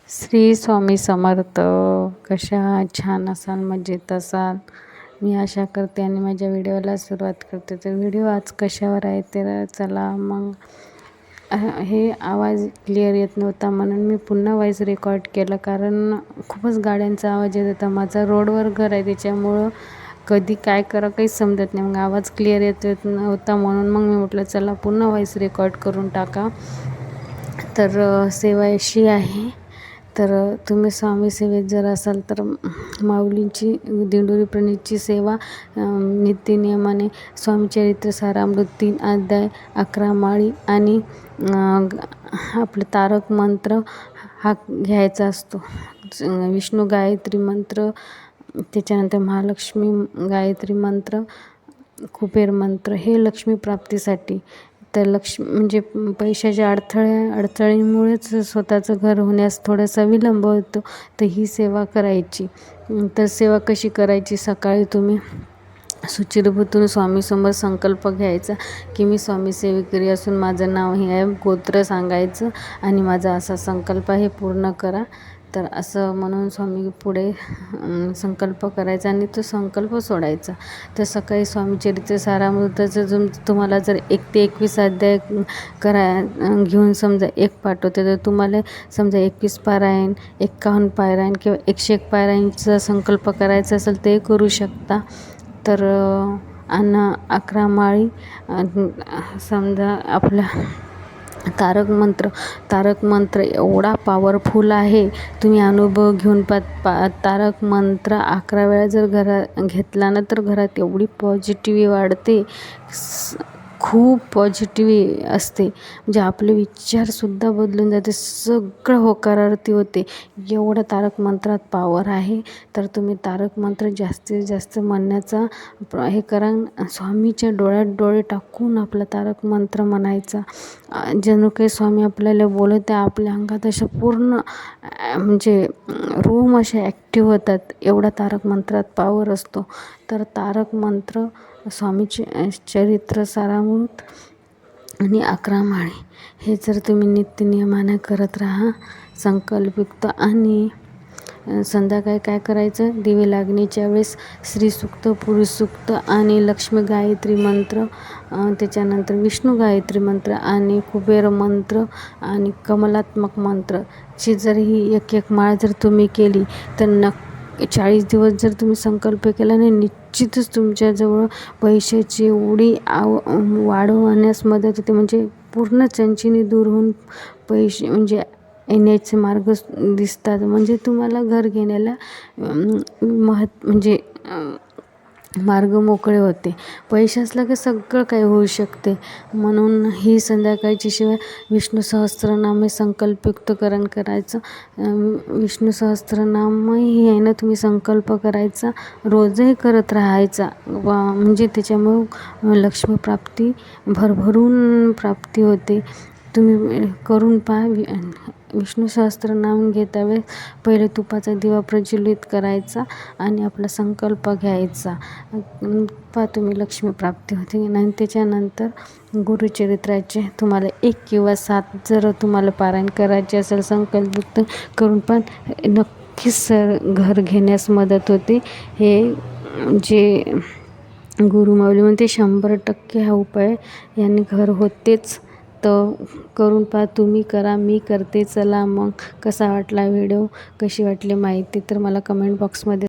श्री स्वामी समर्थ. कशा छान असाल, मजेत असाल मी आशा करते आणि माझ्या व्हिडिओला सुरुवात करते. तर व्हिडिओ आज कशावर आहे तर चला मग. हे आवाज क्लिअर येत नव्हता म्हणून मी पुन्हा व्हॉइस रेकॉर्ड केलं, कारण खूपच गाड्यांचा आवाज येत होता. माझं रोडवर घर आहे त्याच्यामुळं कधी काय करा काहीच समजत नाही. मग आवाज क्लिअर येत नव्हता म्हणून मग मी म्हटलं चला पुन्हा व्हॉइस रेकॉर्ड करून टाका. तर सेवा अशी आहे, तर तुम्ही स्वामी सेवेत जर असाल तर माऊलींची दिंडोरी प्रणीतची सेवा नित्यनियमाने स्वामी चरित्र सारामृत 3 अध्याय 11 माळी आणि आपलं तारक मंत्र हा घ्यायचा असतो. विष्णू गायत्री मंत्र, त्याच्यानंतर महालक्ष्मी गायत्री मंत्र, कुबेर मंत्र, हे लक्ष्मी प्राप्तीसाठी. तर म्हणजे पैशाच्या अडचणीमुळेच स्वतःचं घर होण्यास थोडासा विलंब होतो, तर ही सेवा करायची. तर सेवा कशी करायची? सकाळी तुम्ही शुचिर्भूतून स्वामीसमोर संकल्प घ्यायचा की मी स्वामी सेवेकरी असून माझं नाव हे आहे, गोत्र सांगायचं आणि माझा असा संकल्प आहे, पूर्ण करा. तर असं म्हणून स्वामी पुढे संकल्प करायचा आणि तो संकल्प सोडायचा. तर सकाळी स्वामी चरित्र सारामृताचं तुम्हाला जर 1 ते 21 अध्याय घेऊन समजा 1 पाठवते, तर तुम्हाला समजा 21 पारायण, 51 पारायण किंवा 101 पारायणचा संकल्प करायचा असेल ते करू शकता. तर आणि 11 माळी समजा आपला तारक मंत्र एवढा पॉवरफुल आहे, तुम्ही अनुभव घेऊन तारक मंत्र 11 वेळा जर घेतला ना, तर घरात एवढी पॉझिटिव्हिटी वाढते, खूप पॉझिटिव्हिटी असते. म्हणजे आपले विचारसुद्धा बदलून जाते, सगळं होकारार्थी होते, एवढं तारक मंत्रात पॉवर आहे. तर तुम्ही तारक मंत्र जास्तीत जास्त म्हणण्याचा हे करा. स्वामीच्या डोळ्यात डोळे टाकून आपला तारक मंत्र म्हणायचा, जणू काही स्वामी आपल्याला बोलत आहे. आपल्या अंगात अशा पूर्ण म्हणजे रोम असे ॲक्टिव्ह होतात, एवढा तारक मंत्रात पॉवर असतो. तर तारक मंत्र, स्वामीचे चरित्र सारामृत आणि 11 माळी हे जर तुम्ही नित्यनियमाने करत राहा संकल्पयुक्त. आणि संध्याकाळी काय करायचं? दिवे लागणीच्या वेळेस श्रीसूक्त, पुरुषसूक्त आणि लक्ष्मी गायत्री मंत्र, त्याच्यानंतर विष्णू गायत्री मंत्र आणि कुबेर मंत्र आणि कमलात्मक मंत्र ची जर ही 1 माळ जर तुम्ही केली तर 40 दिवस जर तुम्ही संकल्प केला नाही, निश्चितच तुमच्याजवळ पैशाची एवढी वाढवण्यास मदत होते. म्हणजे पूर्ण चंचणी दूर होऊन पैसे म्हणजे येण्याचे मार्ग दिसतात. म्हणजे तुम्हाला घर घेण्याला म्हणजे मार्ग मोकळे होते. पैसा असला की सगळं काही होऊ शकते. म्हणून ही संध्याकाळची शिवाय विष्णू सहस्त्रनामे संकल्पयुक्तकरण करायचं. विष्णू सहस्त्रनामही आहे ना, तुम्ही संकल्प करायचा, रोजही करत राहायचा. म्हणजे त्याच्यामुळे लक्ष्मी प्राप्ती भरभरून प्राप्ती होते. तुम्ही करून पहा. विष्णू सहस्त्रनाम घेता वेळेस पहिले तुपाचा दिवा प्रज्वलित करायचा आणि आपला संकल्प घ्यायचा. पहा तुम्ही लक्ष्मी प्राप्ती होते. आणि त्याच्यानंतर गुरुचरित्राचे तुम्हाला 1 किंवा 7 जर तुम्हाला पारायण करायचे असेल संकल्पयुक्त करून, पण नक्कीच घर घेण्यास मदत होते. हे जे गुरुमाऊली म्हणते 100% हा उपाय यांनी घर होतेच. तर करून पहा, तुम्ही करा, मी करते. चला मग, कसा वाटला व्हिडिओ, कशी वाटली माहिती तर मला कमेंट बॉक्समध्ये